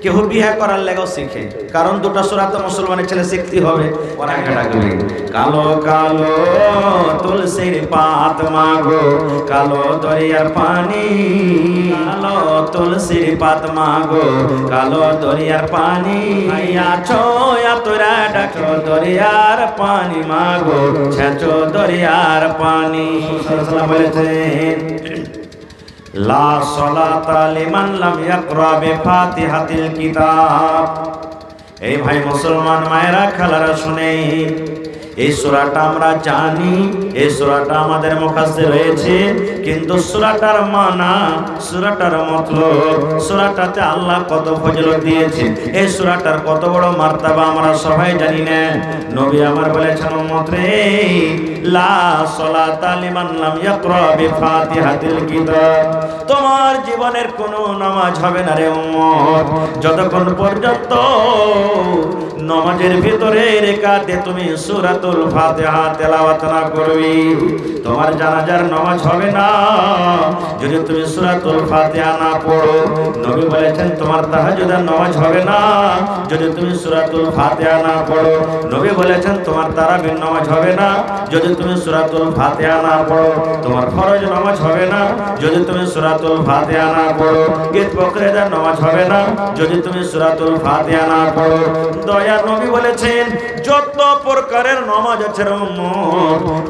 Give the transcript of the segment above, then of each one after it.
কেউ বিয়ে করার লেগেও শিখে, কারণ দুটো সূরা তো মুসলমানের ছেলে শিখতে হবে। ওরা ডাকবে কালো কালো তুলসীর পাত মাগো, কালো দরিয়ার পানি, কালো তুলসীর পাত মাগো, কালো দরিয়ার পানি, আছো তোরা ডাকো দরিয়ার পানি মাগো, ছেঁচো দরিয়ার পানি। বলেছেন লা সালাতা লিমান লাম ইয়াকরা বিফাতিহাতিল কিতাব। এই ভাই মুসলমান মায়েরা খালারা শুনেন, এই সূরাটা আমরা জানি, এই সূরাটা আমাদের মুখস্থ রয়েছে, কিন্তু সূরাটার মানা, সূরাটার মতলব, সূরাটাতে আল্লাহ কত ফজিলত দিয়েছেন, এই সূরাটার কত বড় মার্তবা আমরা সবাই জানি না। নবী আমার বলেছেন উম্মত রে, লা সালাতা লিমান লাম ইয়াকরা বিফাতিহাতিল কিতাব। তোমার জীবনের কোনো নামাজ হবে না রে উম্মত, যতক্ষণ পর্যন্ত নামাজের ভিতরে রেকাতে তুমি সূরাতুল ফাতিহা তেলাওয়াত না করবে। তোমার জানাজার নামাজ হবে না যদি তুমি সূরাতুল ফাতিহা না পড়ো। নবী বলেছেন তোমার তাহাজ্জুদের নামাজ হবে না যদি তুমি সূরাতুল ফাতিহা না পড়ো। নবী বলেছেন তোমার তারাবির নামাজ হবে না যদি তুমি সূরাতুল ফাতিহা না পড়ো। তোমার ফরজ নামাজ হবে না যদি তুমি সূরাতুল ফাতিহা না পড়ো। ঈদ বকরিদের নামাজ হবে না যদি তুমি সূরাতুল ফাতিহা না পড়ো। দয়ার নবী বলেছেন যত প্রকারের নামাজ আছে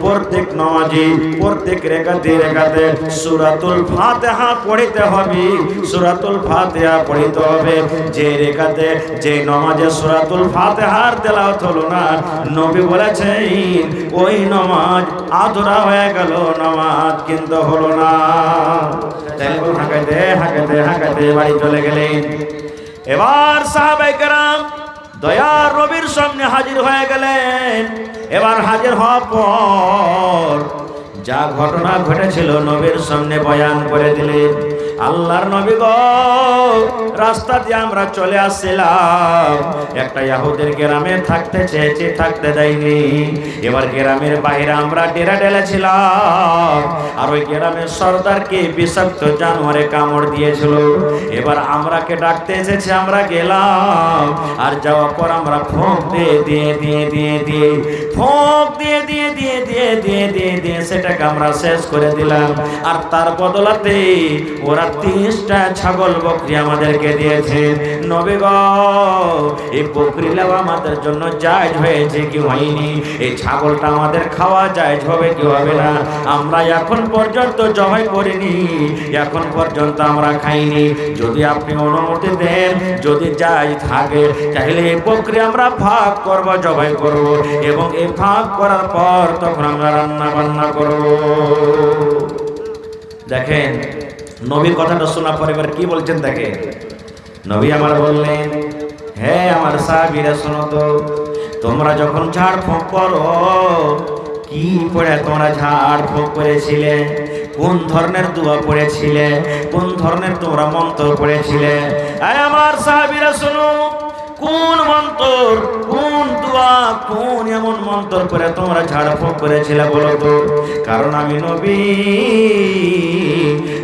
প্রত্যেক নামাজে প্রত্যেক রেকাতে রেকাতে সূরাতুল ফাতিহা পড়িতে হবে, সূরাতুল ফাতিহা পড়িতে হবে। যে রেকাতে যে নামাজে সূরাতুল ফাতিহার তেলাওয়াত হলো না, নবী বলেছেন ওই নামাজ আধুরা হয়ে গেল, নামাজ কিন্তু হলো না। তাহলে হাঁকাইতে হাঁকাইতে হাঁকাইতে বাড়ি চলে গেলেন। এবার সাহাবায়ে কেরাম দয়ার নবীর সামনে হাজির হয়ে গেলেন। এবার হাজির হওয়ার পর যা ঘটনা ঘটেছিল নবীর সামনে বয়ান করে দিলেন। আল্লাহর নবী গো, রাস্তা দিয়ে আমরা চলে আসছিলাম, একটা ইহুদের গ্রামে থাকতে চেয়েছি, থাকতে দেয়নি। এবার গ্রামের বাইরে আমরা ডেরা ঢেলেছিলাম, আর ওই গ্রামের সর্দারকে বিষাক্ত জানোয়ারে কামড় দিয়েছিল। এবার আমরাকে ডাকতে এসেছে, আমরা গেলাম, আর যাওয়ার পর আমরা ফোঁক দিয়ে দিয়ে দিয়ে দিয়ে দিয়ে ফোঁক দিয়ে দিয়ে দিয়ে দিয়ে দিয়ে দিয়ে দিয়ে সেটাকে আমরা শেষ করে দিলাম। আর তার বদলাতে ওরা 30টা ছাগল বকরি আমাদেরকে দিয়েছে। নবী গো, এই বকরি নেওয়া আমাদের জন্য জায়েজ হয়েছে কি হয়নি? এই ছাগলটা আমাদের খাওয়া জায়েজ হবে কি হবে না? আমরা এখন পর্যন্ত জবাই করিনি, এখন পর্যন্ত আমরা খাইনি। যদি আপনি অনুমতি দেন, যদি জায়েজ থাকে, তাহলে এই বকরি আমরা ভাগ করব, জবাই করব, এবং এই ভাগ করার পর তখন আমরা রান্না বান্না করব। দেখেন নবীর কথাটা শোনার পর এবার কি বলছেন দেখে। নবী আমার বললেন, হে আমার সাহাবীরা শোনো তো, তোমরা যখন ঝাড় ফুঁক করো, কি পড়ে তোমরা ঝাড় ফুঁক করেছিলে? কোন ধরনের দোয়া পড়েছিলে? কোন ধরনের তোমরা মন্ত্র পড়েছিলে? আমার সাহাবীরা শোনো, কোন মন্ত্র, কোন দোয়া, কোন এমন মন্ত্র করে তোমরা ঝাড় ফুঁক করেছিলে বলো তো? কারণ আমি নবী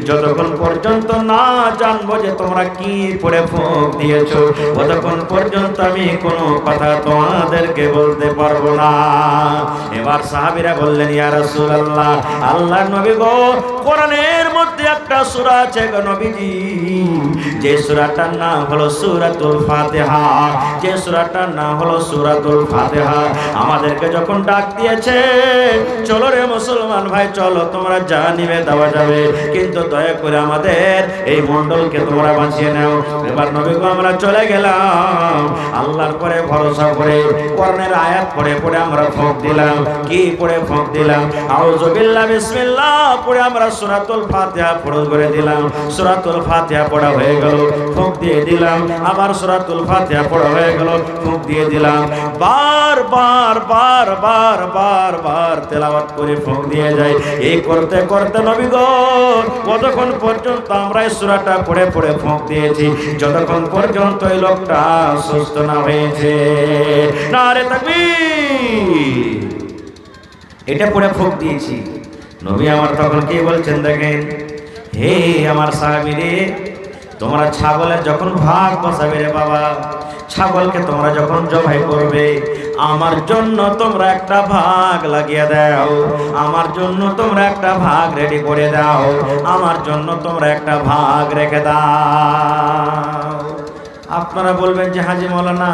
যতক্ষণ পর্যন্ত না জানবো যে তোমরা কি পড়ে ফুঁক দিয়েছো, ততক্ষণ পর্যন্ত আমি কোনো কথা তোমাদেরকে বলতে পারবো না। এবার সাহাবীরা বললেন, ইয়া রাসূলুল্লাহ, আল্লাহর নবী গো, কোরআনের মধ্যে একটা সূরা আছে গো নবীজি, যে সূরাটার নাম হলো সূরাতুল ফাতিহা, যে সূরাটার নাম হলো সূরাতুল ফাতিহা। আমাদেরকে যখন ডাক দিয়েছে, চলো রে মুসলমান ভাই, চলো, তোমরা যা নিবে দেওয়া যাবে, কিন্তু দয়া করে আমাদের এই মণ্ডলকে তোমরা বাঁচিয়ে নাও। এবার নবী গো, আমরা চলে গেলাম, আল্লাহর পরে ভরসা করে কোরআনের আয়াত পড়ে পড়ে আমরা ফুঁক দিলাম। কি পড়ে ফুঁক দিলাম? আউযু বিল্লাহি বিসমিল্লাহ পড়ে আমরা সূরাতুল ফাতিহা পড়ে করে দিলাম। সূরাতুল ফাতিহা পড়া হয়ে গেল, ফুঁক দিয়ে দিলাম। আবার সূরাতুল ফাতিহা পড়া হয়ে গেল, ফুঁক দিয়ে দিলাম। বার বার বার বার বার বার তেলাওয়াত করে ফুঁক দিয়ে যাই। এই করতে করতে নবী গো, কতক্ষণ পর্যন্ত আমরা এই সূরাটা পড়ে পড়ে ফুঁক দিয়েছি, যতক্ষণ পর্যন্ত এই লোকটা সুস্থ না হয়েছে। নারে তাকবীর! এটা পড়ে ফুঁক দিয়েছি। নবী আমার তখন কি বলছেন দেখেন, হে আমার সাহাবীরে, তোমরা ছাগলের যখন ভাগ বসাবে রে বাবা, ছাগলকে তোমরা যখন জবাই করবে, আমার জন্য তোমরা একটা ভাগ লাগিয়ে দাও, আমার জন্য তোমরা একটা ভাগ রেডি করে দাও, আমার জন্য তোমরা একটা ভাগ রেখে দাও। আপনারা বলবেন যে হাজী মাওলানা,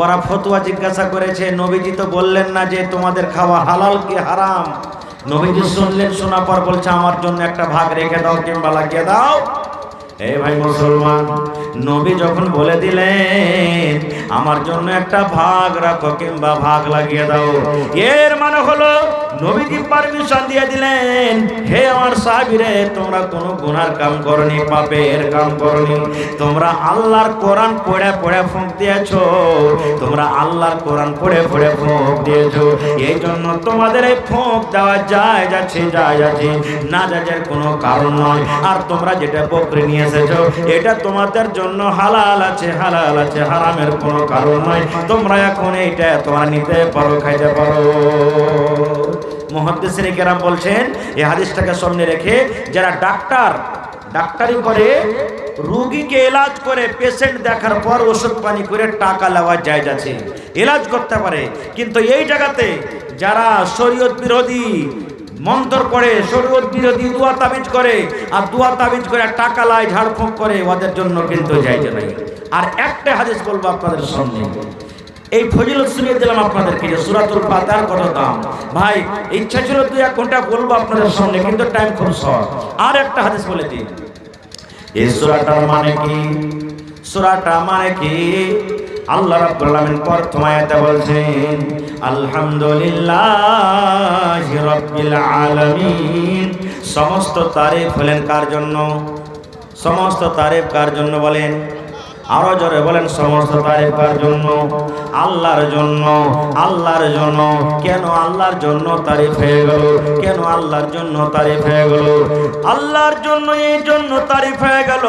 ওরা ফতোয়া জিজ্ঞাসা করেছে, নবীজি তো বললেন না যে তোমাদের খাওয়া হালাল কি হারাম। নবীজি শুনলেন, শোনার পর বলছে আমার জন্য একটা ভাগ রেখে দাও কিংবা লাগিয়ে দাও। এই ভাই মুসলমান, নবী যখন বলে দিলেন আমার জন্য একটা ভাগ রাখো কিংবা ভাগ লাগিয়ে দাও, এর মানে হলো নবীজি পারমিশন দিয়ে দিলেন, হে আমার সাহাবীরে, তোমরা কোনো গুনার কাম করনি, পাপের কাম করনি, তোমরা আল্লাহর কোরআন পড়ে পড়ে ফুঁক দিয়েছো, তোমরা আল্লাহর কোরআন পড়ে পড়ে ফুঁক দিয়েছো, এই জন্য তোমাদের এই ফুঁক দেওয়া যায় যাচ্ছে না যাজের কোনো কারণ নয়। আর তোমরা যেটা বকরি নিয়ে এসেছো এটা তোমাদের জন্য হালাল আছে, হারামের কোনো কারণ নয়, তোমরা এখন এইটা তোমরা নিতে পারো, খাইতে পারো। মুহাদ্দিসিন কেরাম বলছেন, এই হাদিসটাকে সামনে রেখে যারা ডাক্তারি করে, রোগীকে এলাজ করে, পেশেন্ট দেখার পর ওষুধ পানি করে টাকা নেওয়া জায়েজ আছে, এলাজ করতে পারে, কিন্তু এই জায়গাতে যারা শরীয়ত বিরোধী মন্ত্র পড়ে, শরীয়ত বিরোধী দোয়া তাবিজ করে, আর দোয়া তাবিজ করে টাকা লাই ঝাড়ফুঁক করে, ওদের জন্য কিন্তু জায়েজ নাই। আর একটা হাদিস বলবো আপনাদের সামনে, এই ফজিলত শুনিয়ে দিলাম আপনাদেরকে যে সূরাতুল ফাতিহার কত দাম। ভাই ইচ্ছা ছিল 2-1 ঘন্টা বলবো আপনাদের সামনে, কিন্তু টাইম খুব শর্ট। আর একটা হাদিস বলে দিই, এই সূরাটার মানে কি? সূরাটা মানে কি? আল্লাহ রাব্বুল আলামিন প্রথম আয়াতে বলছেন আলহামদুলিল্লাহি রাব্বিল আলামিন। সমস্ত তারিফ হলেন কার জন্য? সমস্ত তারিফ কার জন্য বলেন? আরো জোরে বলেন, সমস্ত তারিফ কার জন্য? আল্লাহর জন্য। আল্লাহর জন্য। কেন আল্লাহর জন্য তারিফ হয়ে গেল? কেন আল্লাহর জন্য তারিফ হয়ে গেল? আল্লাহর জন্য এই জন্য তারিফ হয়ে গেল,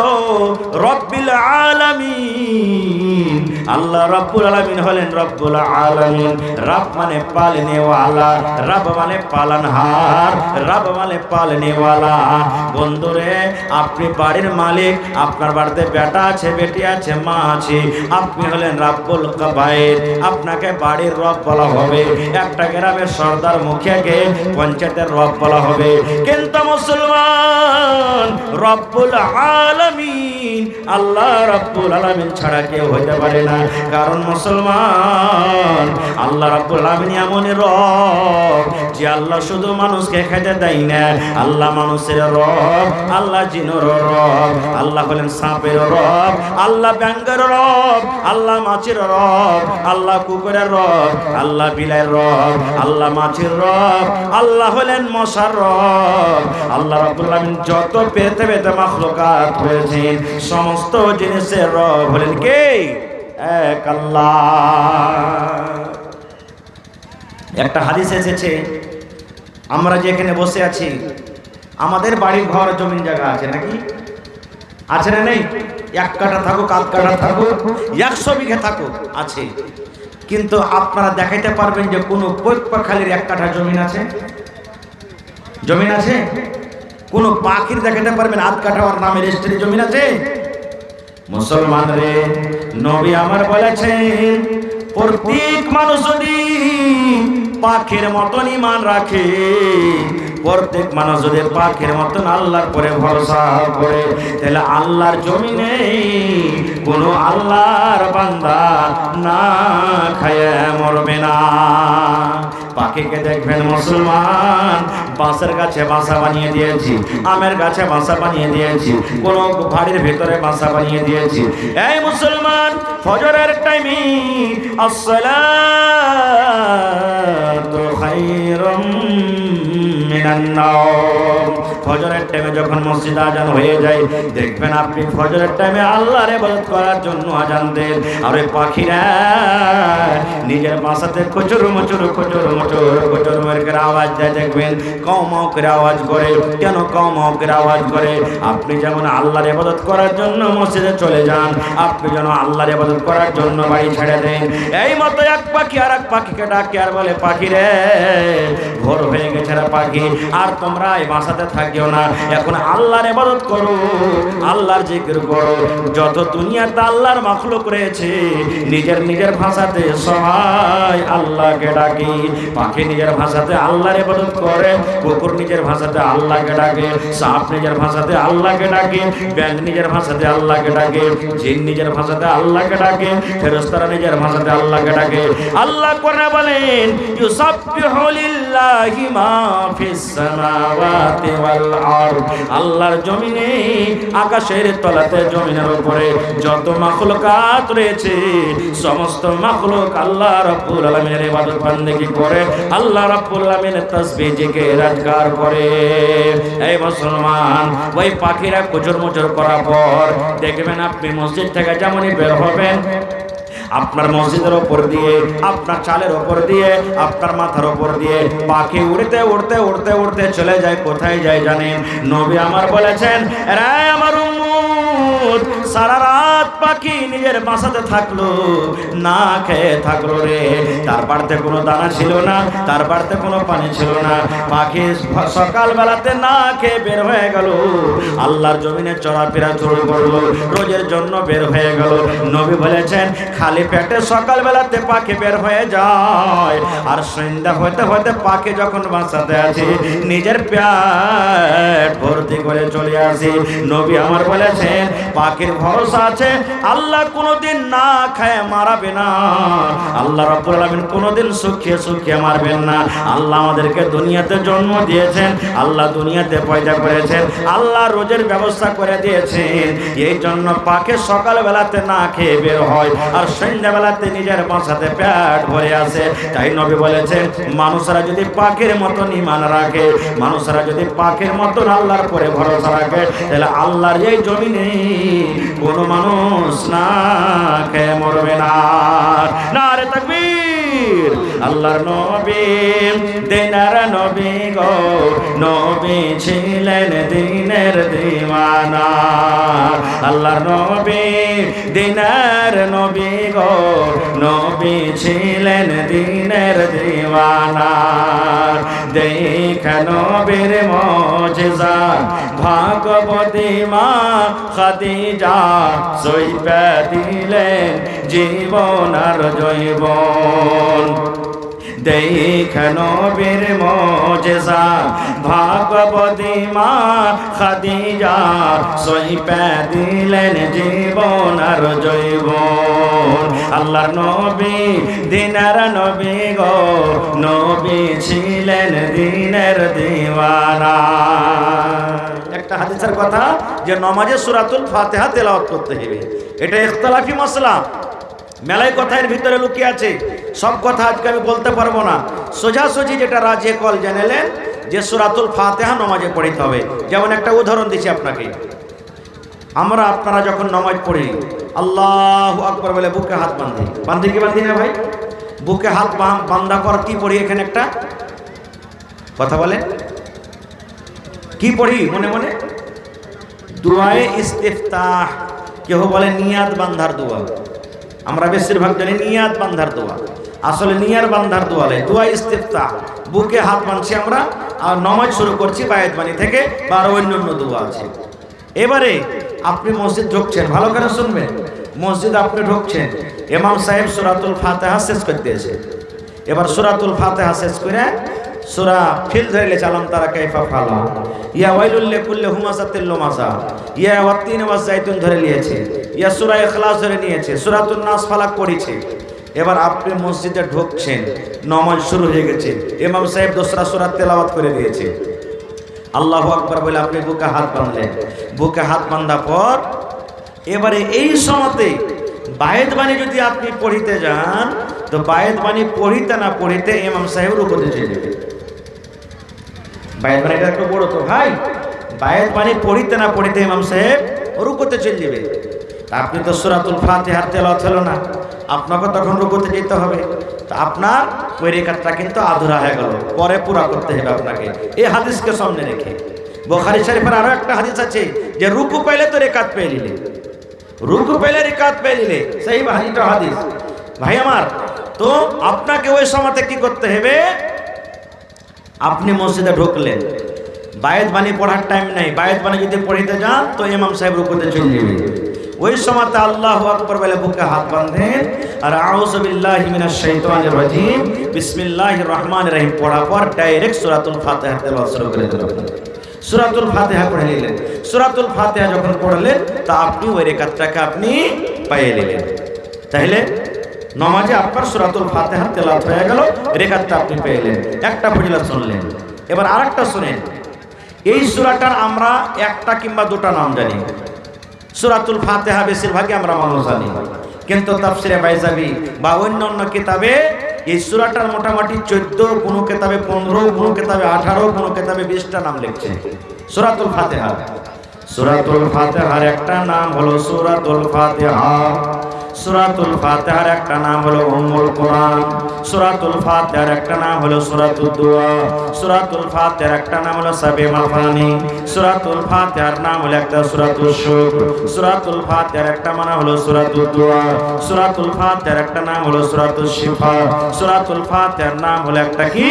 রব্বিল আলামিন। আল্লাহ রব্বুল আলামিন হলেন রব্বুল আলামিন। রব মানে পালনেওয়ালা, রব মানে পালনহার, রব মানে পালনেওয়ালা। বন্ধুরে, আপনি বাড়ির মালিক, আপনার বাড়িতে বেটা আছে, বেটি আছে, মা আছে, আপনি হলেন রাব্বুল কাবায়ের, আপনাকে বাড়ির রব বলা হবে, একটা গ্রামের সর্দার মুখিয়াকে পঞ্চায়েতের রব বলা হবে। কিন্তু মুসলমান রব্বুল আলামিন, আল্লাহ রব্বুল আলামিন ছাড়া কেউ হতে পারে না। কারণ মুসলমান, আল্লাহ রব্বুল আলামিন এমন রব যে আল্লাহ শুধু মানুষকে খেতে দেয় না, আল্লাহ মানুষের রব, আল্লাহ জিনের রব, আল্লাহ হলেন সাপের রব, আল্লাহ ব্যাঙের রব, আল্লাহ মাছের রব, আল্লাহ কুকুরের রব, আল্লাহ বিলাইয়ের রব, আল্লাহ মাছের রব, আল্লাহ হলেন মশার রব। আল্লাহ রাব্বুল আলামিন যত পেতে পেতে মাখলুকাত হয়েছেন, সমস্ত জিনিসের রব হলেন কে? এক আল্লাহ। একটা হাদিস এসেছে, আমরা যেখানে বসে আছি, আমাদের বাড়ি ঘর জমিন জায়গা আছে নাকি? আছে না নেই? 1 কাঠা থাকুক, 8 কাঠা থাকুক, 100 বিঘা থাকুক, আছে। কিন্তু আপনারা দেখাইতে পারবেন যে কোন পৈপাখালির 1 কাঠা জমিন আছে? জমিন আছে? কোন পাখির দেখাইতে পারবেন 8 কাঠা ওর নামে রেজিস্ট্রি জমিন আছে? মুসলমান রে, নবী আমার বলেছেন, প্রত্যেক মানুষ যদি পাখির মতন ঈমান রাখে, প্রত্যেক মানুষ যদি পাখির মতন আল্লাহর পরে ভরসা করে, তাহলে আল্লাহর জমিনে কোন আল্লাহর বান্দা না খায় মরবে না। পাখিকে দেখবেন মুসলমান, বাঁশের গাছে বাসা বানিয়ে দিয়েছি, আমের গাছে বাসা বানিয়ে দিয়েছি, কোন বাড়ির ভিতরে বাসা বানিয়ে দিয়েছি। এই মুসলমান, ফজরের টাইমে আসসালাতু খায়রুম মিনান নাওম, ফজরের টাইমে যখন মসজিদে আজান হয়ে যায়, দেখবেন আপনি ফজরের টাইমে আল্লাহর ইবাদত করার জন্য আজান দেন, আর ওই পাখিরা নিজের বাসাতে কুচুর মুচুর করে আওয়াজ দেয়, দেখবেন কাউ মাউ করে আওয়াজ করে। কেন কাউ মাউ করে আওয়াজ করে? আপনি যেমন আল্লাহর ইবাদত করার জন্য মসজিদে চলে যান, আপনি যেন আল্লাহর ইবাদত করার জন্য বাড়ি ছেড়ে দেন। এই মতো এক পাখি আর এক পাখিকে ডাকে আর বলে, পাখি রে ভোর হয়ে গেছে রে পাখি, আর তোমরা এই বাসাতে থাকি থাকিও না, এখন আল্লাহর ইবাদত করো, আল্লাহর জিকির করো। যত দুনিয়াতে আল্লাহর মাখলুক রয়েছে নিজের ভাষাতে সবাই আল্লাহকে ডাকে। পাখি নিজের ভাষাতে আল্লাহর ইবাদত করে, কুকুর নিজের ভাষাতে আল্লাহকে ডাকে, সাপ নিজের ভাষাতে আল্লাহকে ডাকে, ব্যাঙ নিজের ভাষাতে আল্লাহকে ডাকে, জিন নিজের ভাষাতে আল্লাহকে ডাকে, ফেরেশতারা নিজের ভাষাতে আল্লাহকে ডাকে। আল্লাহ কোরআনে বলেন ইউসাব্বিহু লিল্লাহি মা ফিস সামাওয়াতি ওয়াল আরদ। আল্লাহর জমিনে, আকাশের তলাতে, জমিনের উপরে যত মাখলুকাত রয়েছে সমস্ত মাখলুক আল্লাহ রাব্বুল আলামিনের ইবাদত বান্দেগি করে, আল্লাহ রাব্বুল আলামিনের তাসবিহ জিকির আজকার করে। এই মুসলমান, ওই পাখিরা কুচুর মুচুর করার পর দেখবেন আপনি মসজিদ থেকে যেমনই বের হবেন, আপনার মসজিদের ওপর দিয়ে, আপনার চালের ওপর দিয়ে, আপনার মাথার ওপর দিয়ে পাখি উড়তে উড়তে উড়তে উড়তে চলে যায়। কোথায় যায় জানেন? নবী আমার বলেছেন, রে আমার উম্মত, সারা রাত পাখি নিজের বাসাতে থাকলো, না খেয়ে থাকলো রে। তার বাড়িতে কোনো দানা ছিল না, তার বাড়িতে কোনো পানি ছিল না। পাখি সকাল বেলাতে না খেয়ে বের হয়ে গেল, আল্লাহর জমিনে চলাফেরা শুরু করলো, রোজের জন্য বের হয়ে গেল। নবী বলেছেন, খালি পেটে সকাল বেলাতে পাখি বের হয়ে যায়, আর সন্ধ্যা হতে হতে পাখি যখন বাসাতে আছে নিজের পেট ভর্তি করে চলে আসে। নবী আমার বলেছেন, পাখির ভরসা আছে, আল্লাহ কোনোদিন না খায় মারাবে না, আল্লাহ রাব্বুল আলামিন কোনোদিন সুখিয়ে সুখিয়ে মারবেন না। আল্লাহ আমাদেরকে দুনিয়াতে জন্ম দিয়েছেন, আল্লাহ দুনিয়াতে পয়দা করেছেন, আল্লাহ রোজের ব্যবস্থা করে দিয়েছেন। এই জন্য পাখি সকাল বেলাতে না খেয়ে বের হয়, আর সন্ধ্যা বেলাতে নিজের বাসাতে পেট ভরে আসে। তাই নবী বলেছেন, মানুষরা যদি পাখির মতন ঈমান রাখে, মানুষরা যদি পাখির মতন আল্লাহর পরে ভরসা রাখে, তাহলে আল্লাহর এই জমিনে কোনো মানুষ না খেয়ে মরবে না। নারে তাকবীর! আল্লাহর নবী দিনের নবী গো, নবী ছিলেন দিনের দিওয়ানা। আল্লাহর নবী দিনের নবী গো, নবী ছিলেন দিনের দিওয়ানা। দেখে নবীর মুজিজা, ভাগবতী মা খাদিজা সইপে দিলেন জীবন আর জৈবন। দেখে নবীর মুজিজা, ভাগবতী মা খাদিজা সইপে দিলেন জীবন আর জৈবন। আল্লাহর নবী দিনের নবী গো, নবী ছিলেন দিনের দিওয়ানা। একটা হাদিসের কথা যে নমাজে সূরাতুল ফাতিহা তেলাওয়াত করতে হবে, এটা ইখতিলাফি মাসলা, মেলাই কথা এর ভিতরে লুকিয়ে আছে। সব কথা আজকে আমি বলতে পারবো না। সোজাসুজি যেটা রাজে কল জানালেন যে সূরাতুল ফাতিহা নমাজে পড়তে হবে। যেমন একটা উদাহরণ দিচ্ছি আপনাকে, আমরা আপনারা যখন নামাজ পড়ি আল্লাহু আকবার বলে বুকে হাত বাঁধি কি বাঁধি না ভাই? বুকে হাত বাঁধা পর কি পড়ি? এখানে একটা কথা বলে, কি পড়ি মনে মনে? দুআয়ে ইস্তিফতাহ। কেউ বলে নিয়াত বান্ধার দোয়া, আমরা বেশিরভাগ জানি নিয়াত বান্ধার দোয়া, আসলে নিয়ার বান্ধার দোয়া নয়, দোয়া ইস্তিফতাহ। বুকে হাত বাঁধছি আমরা আর নামাজ শুরু করছি বায়াত বাণী থেকে, বা আরো অন্যান্য দোয়া আছে। এবারে আপনি মসজিদ ঢুকছেন, ভালো করে শুনবেন, মসজিদ আপনি ঢুকছেন, ইমাম সাহেব সূরাতুল ফাতিহা শেষ করে দিয়েছে। এবার সূরাতুল ফাতিহা শেষ করে সূরা ফিল ধরে চালাম তারা কাইফা ফালা, ইয়া ওয়াইলুল লিকুল্লি হুমাযাতিল লুমাযা, ইয়া ওয়াত্তিন ওয়াজ জাইতুন ধরে নিয়েছে, ইয়া সূরা ইখলাস ধরে নিয়েছে, সূরাতুন নাস ফালাক পড়েছে। এবার আপনি মসজিদে ঢুকছেন, নামাজ শুরু হয়ে গেছে, ইমাম সাহেব দোসরা সূরা তেলাওয়াত করে দিয়েছে, আল্লাহু আকবার বলে আপনি বুকে হাত বাঁধলেন। বুকে হাত বাঁধা পর এবারে এই সময়তে বায়াত বাণী যদি আপনি পড়িতে যান, তো বায়াত বাণী পড়িতে না পড়িতে ইমাম সাহেব রুকুতে চলে যাবে। বায়াত বাণীটা একটু বড় তো ভাই, বায়াত বাণী পড়িতে না পড়িতে ইমাম সাহেব রুকুতে চলে যাবে। আপনি তো সূরাতুল ফাতিহা তেলাওয়াত হলো না, আপনাকে তখন রুকুতে যেতে হবে। তো আপনার ওই রেখাতটা কিন্তু আধুরা হয়ে গেল, পরে পুরা করতে হবে আপনাকে। এই হাদিসকে সামনে রেখে বুখারী শরীফের আরো একটা হাদিস আছে যে রুকু পাইলে তো রেকাত পেয়ে নিলে, রুকু পেলে রেকাত পেয়ে নিলে, সেই হাদিস ভাই আমার। তো আপনাকে ওই সময়তে কি করতে হবে? আপনি মসজিদে ঢুকলেন, বায়াত বাণী পড়ার টাইম নাই, বায়াত বাণী যদি পড়িতে যান তো ইমাম সাহেব রুকুতে চলে যাবে। ওই সময় আল্লাহু আকবার বলে বুকে হাত বাঁধেন আর আউযু বিল্লাহি মিনাশ শাইতানির রাজিম বিসমিল্লাহির রহমানির রহিম পড়ার পর ডাইরেক্ট সূরাতুল ফাতিহা তেলাওয়াত শুরু করে দিলেন। সূরাতুল ফাতিহা পড়ে নিলেন। সূরাতুল ফাতিহা যখন পড়লেন তা আপনি ওই রাকাতটাকে আপনি পেয়ে নিলেন। তাহলে নামাজে আপনার সূরাতুল ফাতিহা তেলাওয়াত হয়ে গেল, রাকাতটা আপনি পেলেন, একটা ফজিলত শুনলেন। এবার আরেকটা শুনেন, এই সূরাটার আমরা একটা কিংবা দুটো নাম জানি। সূরাতুল ফাতিহা বেশিরভাগই আমরা মানুষ জানি, কিন্তু তাফসিরে বাইজাবি বা অন্যান্য কিতাবে এই সূরাটার মোটামুটি 14, কোনো কিতাবে 15, কোনো কিতাবে 18, কোনো কিতাবে 20টা নাম লিখছে সূরাতুল ফাতিহা। সূরাতুল ফাতিহার একটা নাম হলো সূরাতুল ফাতিহা। সূরাতুল ফাতিহার একটা নাম হলো উম্মুল কোরআন। সূরাতুল ফাতিহার একটা নাম হলো সূরাতুদ দুআ। সূরাতুল ফাতিহার একটা নাম হলো সাবে মাফানি। সূরাতুল ফাতিহার নাম হলো একটা সূরাতুশ শুকর। সূরাতুল ফাতিহার একটা মানে হলো সূরাতুদ দুআ। সূরাতুল ফাতিহার একটা নাম হলো সূরাতুশ শিফা। সূরাতুল ফাতিহার নাম হলো একটা কি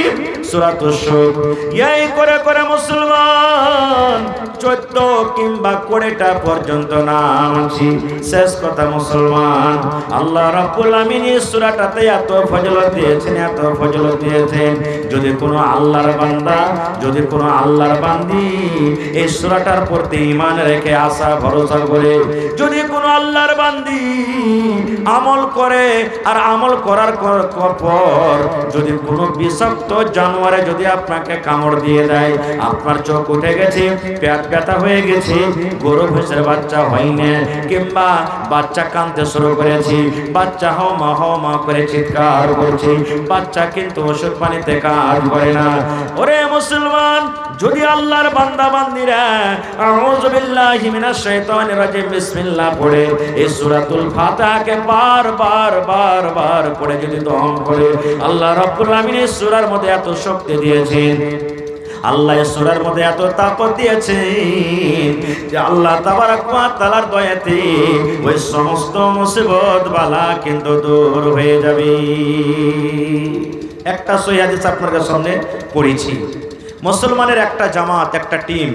সূরাতুশ শুকর। এই করে করে মুসলমান 14 কিংবা 20টা পর্যন্ত নাম আছে। শেষ কথা মুসলমান, আল্লাহ রাব্বুল আমিন এই সূরাটাতে এত ফজিলত দিয়েছেন, এত ফজিলত দিয়েছেন। যদি কোনো আল্লাহর বান্দা, যদি কোনো আল্লাহর বান্দি এই সূরাটার প্রতি ঈমান রেখে আশা ভরসা করে যদি কোনো আল্লাহর বান্দি আমল করে, আর আমল করার পর যদি কোনো বিষাক্ত জানোয়ারে যদি আপনাকে কামড় দিয়ে দেয়, আপনার চোখ উঠে গেছে, পেট ব্যথা হয়ে গেছে, গরু ভেসের বাচ্চা হয়নি, কিংবা বাচ্চা কাঁদতে শুরু করেছে, বাচ্চা হাওমা করে চিৎকার করছে, বাচ্চা কিন্তু ওষুধ পানিতে কাজ করে না। ওরে মুসলমান, যদি আল্লাহর বান্দা বান্দিরা আউযু বিল্লাহি মিনাশ শাইতানির রাজিম বিসমিল্লাহ পড়ে এই সূরাতুল ফাতিহাকে বার পড়ে যদি দম করে, আল্লাহ রাব্বুল আমিন এই সূরার মধ্যে এত শক্তি দিয়েছেন, আল্লাহ এই সূরার মধ্যে এত তাকত দিয়েছেন যে আল্লাহ তাবারক ওয়া তাআলার দয়াতে ওই সমস্ত মুসিবত বালা কিন্তু দূর হয়ে যাবে। একটা সহিহ হাদিস আপনাদের সামনে পড়েছি। মুসলমানের একটা জামাত, একটা টিম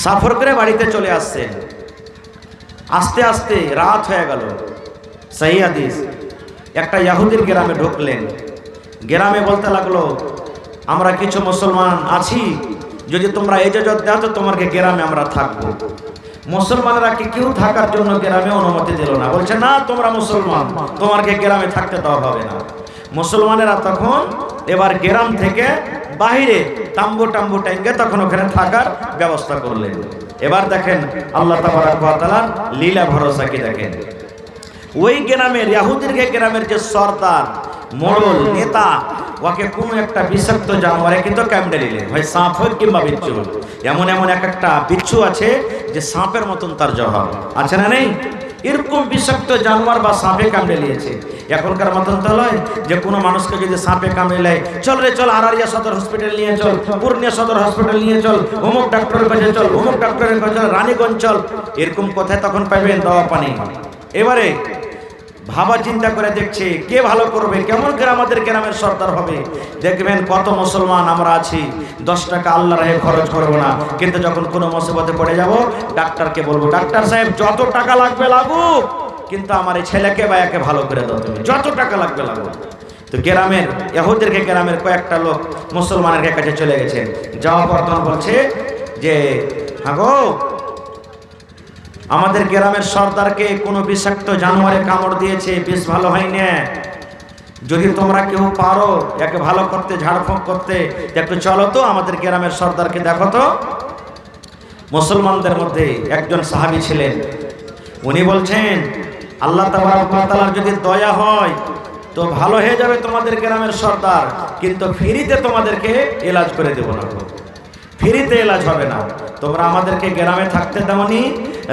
সফর করে বাড়িতে চলে আসছে। আস্তে আস্তে রাত হয়ে গেল। সহিহ হাদিস, একটা ইহুদির গ্রামে ঢুকলেন। গ্রামে বলতে লাগলো, আমরা কিছু মুসলমান আছি, যদি তোমরা ইজাজত দাও তো তোমাকে গ্রামে আমরা থাকবো। মুসলমানরা কি কেউ থাকার জন্য গ্রামে অনুমতি দিল না, বলছে না তোমরা মুসলমান, তোমাকে গ্রামে থাকতে দেওয়া হবে না। মুসলমানেরা তখন এবার গ্রাম থেকে বাহিরে তাম্বু টাঙ্গে তখন ওখানে থাকার ব্যবস্থা করলেন। এবার দেখেন আল্লাহ তাবারক ওয়া তাআলার লীলা ভরসা কি দেখেন। ওই গ্রামের ইহুদির গ্রামের যে সর্দার, মোড়ল, নেতা, ওকে কোনো একটা বিষাক্ত জানোয়ারে কিন্তু কামড়ে নিলেন, হয় সাপ হোক কিংবা বিচ্ছু। এমন একটা বিচ্ছু আছে যে সাপের মতন তার জহর আছে না নেই, এরকম বিষাক্ত জানোয়ার বা সাপে কামড়ে নিয়েছে। এখনকার মতন তো নয় যে কোনো মানুষকে যদি সাপে কামড়ে নেয়, চল রে চল আরারিয়া সদর হসপিটাল নিয়ে চল, পূর্ণিয়া সদর হসপিটাল নিয়ে চল, অমুক ডাক্তারের কাছে চল, অমুক ডাক্তারের কাছে চল, রানীগঞ্জ চল, এরকম কোথায় তখন পাইবেন দাওয়া পানি। এবারে ভাবা চিন্তা করে দেখছে কে ভালো করবে, কেমন করে আমাদের গ্রামের সর্দার হবে। দেখবেন কত মুসলমান আমরা আছি, 10 টাকা আল্লাহর রাহে খরচ করবো না, কিন্তু যখন কোনো মুসিবতে পড়ে যাব ডাক্তারকে বলবো, ডাক্তার সাহেব যত টাকা লাগবে লাগুক, কিন্তু আমার এই ছেলেকে বা একে ভালো করে দাও তুমি, যত টাকা লাগবে লাগুক। তো গ্রামের ইহুদির গ্রামের কয়েকটা লোক মুসলমানের কাছে চলে গেছেন। যাওয়া পর তখন বলছে যে হ্যাঁ গো, আমাদের গ্রামের সর্দারকে কোনো বিষাক্ত জানোয়ারে কামড় দিয়েছে, বেশ ভালো হয়নি। যদি তোমরা কেউ পারো একে ভালো করতে, ঝাড়ফুঁক করতে, একটু চলো তো আমাদের গ্রামের সর্দারকে দেখো তো। মুসলমানদের মধ্যে একজন সাহাবী ছিলেন, উনি বলছেন আল্লাহ তাবারক ওয়া তাআলার যদি দয়া হয় তো ভালো হয়ে যাবে তোমাদের গ্রামের সর্দার, কিন্তু ফ্রিতে তোমাদেরকে এলাজ করে দেব না, ফ্রিতে এলাজ হবে না। তোমরা আমাদেরকে গ্রামে থাকতে দাওনি,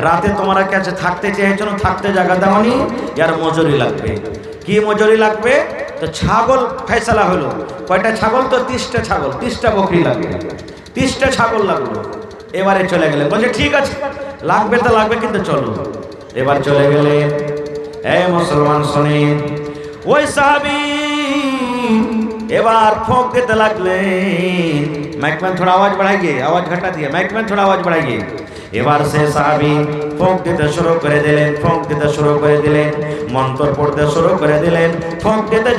রাতে তোমরা কাছে থাকতে চেয়েছো, থাকতে জায়গা দাওনি, এর মজুরি লাগবে। কি মজুরি লাগবে? তো ছাগল ফয়সালা হলো। কয়টা ছাগল? তো 30টা ছাগল, 30টা বকরি লাগবে, 30টা ছাগল লাগলো। এবারে চলে গেলেন, বলছে ঠিক আছে লাগবে তো লাগবে, কিন্তু চলো। এবার চলে গেলেন। এই মুসলমান শোনেন, ওই সাহাবী এবার ফোঁক দিতে লাগলেন, माइक में थोड़ा आवाज बढ़ाइए, आवाज घटा दिए, माइक में थोड़ा आवाज बढ़ाइए। এবার সে সাহাবী ফোঁক দিতে শুরু করে দিলেন, ফোঁক দিতে শুরু করে দিলেন, মন্ত্র পড়তে শুরু করে দিলেন। ফোঁক দিতে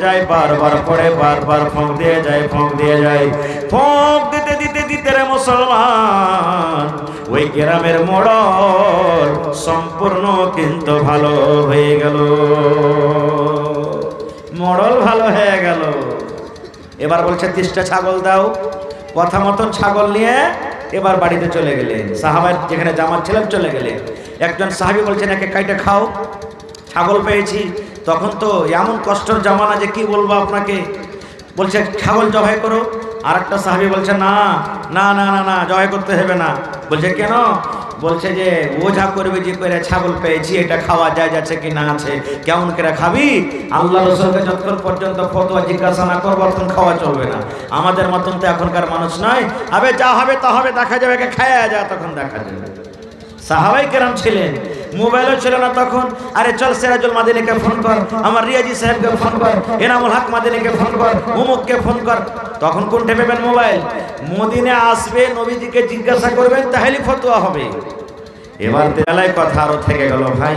যায়, বারবার পড়ে, বারবার ফোঁক দিয়ে যায়, ফোঁক দিয়ে যায়। ফোঁক দিতে দিতে দিতে রে মুসলমান, ওই গ্রামের মোড়ল সম্পূর্ণ কিন্তু ভালো হয়ে গেল, মোড়ল ভালো হয়ে গেল। এবার বলছে 30টা ছাগল দাও। কথা মতন ছাগল নিয়ে এবার বাড়িতে চলে গেলেন। সাহাবার যেখানে জামাত ছিলেন চলে গেলেন। একজন সাহাবী বলছেন একে কাইটে খাও, ছাগল পেয়েছি। তখন তো এমন কষ্টের জামানা যে কি বলবো আপনাকে, বলছে ছাগল জবাই করো। আর একটা সাহাবী বলছে না না না না না জবাই করতে হবে না। বলছে কেন? বলছে যে ওঝা করবে যে করে ছাগল পেয়েছি, এটা খাওয়া যায় যাচ্ছে কি না আছে, কেমন করে খাবি? আল্লাহ রাসূলকে যতক্ষণ পর্যন্ত ফতোয়া জিজ্ঞাসা না করবো তখন খাওয়া চলবে না। আমাদের মতন তো এখনকার মানুষ নয়, আবে যা হবে তা হবে, দেখা যাবে, খায়া যা, তখন দেখা যাবে। সাহাবাই কেরাম ছিলেন, মোবাইলও ছিল না তখন। আরে চল সিরাজুল মাদানীকে ফোন কর, আমার রিয়াজি সাহেবকে ফোন কর, এনামুল হক মাদানীকে ফোন কর, অমুককে ফোন কর। তখন কোনটা পেবেন? মোবাইল। মদিনে আসবে, নবীজিকে জিজ্ঞাসা করবেন, তাহলে ফতোয়া হবে। এবার বেলায় কথা আরো থেকে গেল ভাই।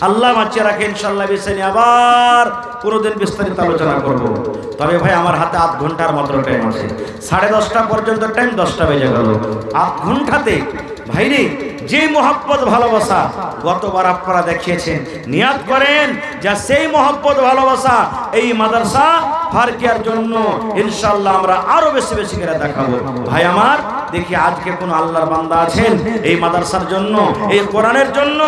আল্লাহ বাঁচিয়ে রাখে, ইনশাআল্লাহ বিষয় নিয়ে আবার কোনোদিন বিস্তারিত আলোচনা করব। তবে ভাই আমার হাতে 8 ঘন্টার মাত্র টাইম আছে। 10:30 পর্যন্ত টাইম, 10টা বেজে গেল। 8 ঘন্টাতে ভাইরে যে মহব্বত ভালোবাসা গতবার আপনারা দেখিয়েছেন, নিয়াত করেন যা সেই মহব্বত ভালোবাসা এই মাদ্রাসা ফারকিয়ার জন্য ইনশাআল্লাহ আমরা আরো বেশি বেশি করে দেখাবো। ভাই আমার, দেখি আজকে কোন আল্লাহর বান্দা আছেন এই মাদ্রাসার জন্য, এই কোরআনের জন্য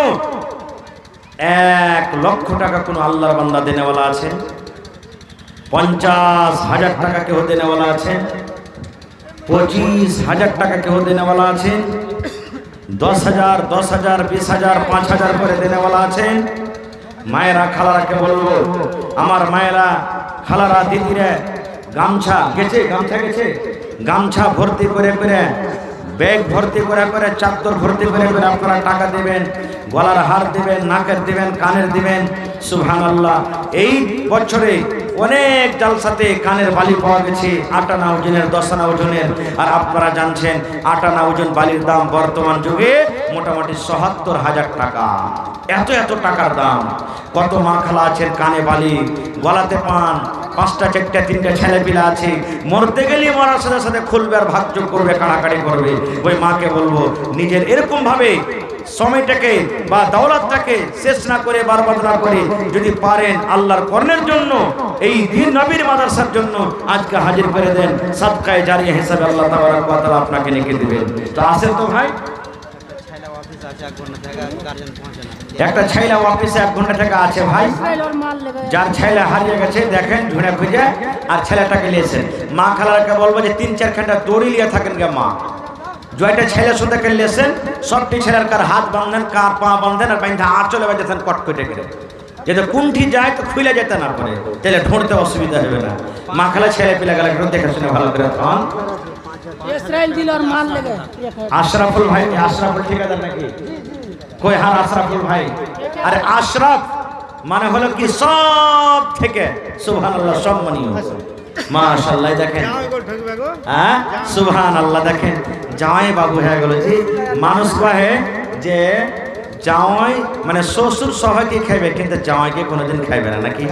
1 লক্ষ টাকা কোন আল্লাহর বান্দা দেনেওয়ালা আছেন? 50,000 টাকা কেউ দেনেওয়ালা আছেন? 25,000 টাকা কেউ দেনেওয়ালা আছেন? 10,000, 10,000, 20,000, 5,000 করে দেনেওয়ালা আছেন? মায়েরা খালারাকে বলবো, আমার মায়েরা খালারা দিদিরা গামছা গেছে, গামছা ভর্তি করে করে, ব্যাগ ভর্তি করে করে, চাদর ভর্তি করে করে আপনারা টাকা দেবেন, গলার হার দিবেন, নাকের দিবেন, কানের দিবেন। সুবহানাল্লাহ। এই বছরে অনেক জালসাতে কানের বালি পাওয়া গেছে 8 আনা ওজনের, 10 আনা ওজনের। আর আপনারা জানছেন 8 আনা ওজন বালির দাম বর্তমান যুগে মোটামুটি ৭০,০০০ টাকা। এত টাকার দাম। কত মা খালা আছেন কানে বালি, গলাতে পান, 5টা 4টা 3টা ছেলে পিলা আছে, মরতে গেলে মরার সাথে সাথে খুলবে আর ভাগযোগ করবে, কাড়াকাড়ি করবে। ওই মাকে বলবো নিজের এরকম ভাবে সময়টাকে বা দৌলতটাকে শেষ না করে, বরবাদ না করে, যদি পারেন আল্লাহর কর্ণের জন্য, এই দিন নবীর মাদ্রাসার জন্য আজকে হাজির করে দেন। সাদকায়ে জারিয়া হিসাবে আল্লাহ তাবারক ওয়া তাআলা আপনাকে লিখে দিবেন। তো আসেন তো ভাই, একটা ছাইলা অফিসে 1 ঘন্টা টাকা আছে ভাই। যার ছাইলা হারিয়ে গেছে দেখেন ঝুড়ে খুঁজে, আর ছেলেটাকে নিয়েছেন। মা খালারকে বলবো যে 3-4 ঘন্টা দড়ি লিয়ে থাকেন গে মা। জয়টা ছেলে শুধু লেছেন, সবটি ছেলের কার হাত বাঁধেন, কার পা বাঁধেন, আর বাইন্ধা আর চলে বেঁধেছেন কটকটে করে, যাতে কুণ্ঠি যায় তো খুলে যেতে না পারে, তাহলে ঢুঁড়তে অসুবিধা হবে না। মা খালা ছেলে পিলা গেলে একটু দেখে শুনে ভালো করে খান। আশরাফুল ভাই, আশরাফুল ঠিকাদার নাকি? কই হার আশরাফুল ভাই? আরে আশরাফ মানে হলো কি সব থেকে সুবহানাল্লাহ সম্মানীয়। মাশাআল্লাহ দেখেন, হ্যাঁ সুবহানাল্লাহ দেখেন, জামাই বাবু হয়ে গেল। যে মানুষ কহে যে জামাই মানে শ্বশুর সবাইকে খাইবে, কিন্তু জামাইকে কোনোদিন খাইবে না, নাকি?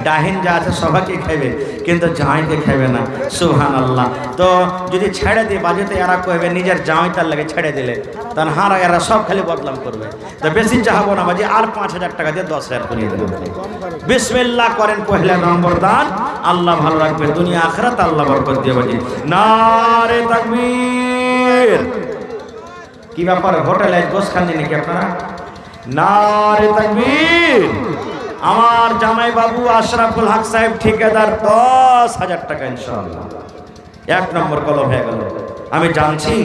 ডাহিন যা আছে সবাইকে খাইবে, কিন্তু জামাইকে খাইবে না। সুবহানাল্লাহ। তো যদি ছেড়ে দিয়ে বাজেতে এরা কইবে নিজের জামাই তার লাগে ছেড়ে দিলে, তখন হারা এরা সব খালি বদলাম করবে। তো বেশি চাহাবো না বাজি, আর 5,000 টাকা দিয়ে 10,000 করিয়ে দেবেন। বিসমিল্লাহ করেন, পহেলা নম্বর দান। আল্লাহ ভালো রাখবে, দুনিয়া আখিরাত আল্লাহ বরকত দিয়ে বাজি। নারে তাকবীর। কি ব্যাপার, হোটেলে গোশ খান নাকি আপনারা? নারে তাকবীর। আমার জামাই বাবু আশরাফুল হক সাহেব ঠিকাদার 10,000 টাকা ইনশাআল্লাহ 1 নম্বর কলম হয়ে গেল। আমি জানছি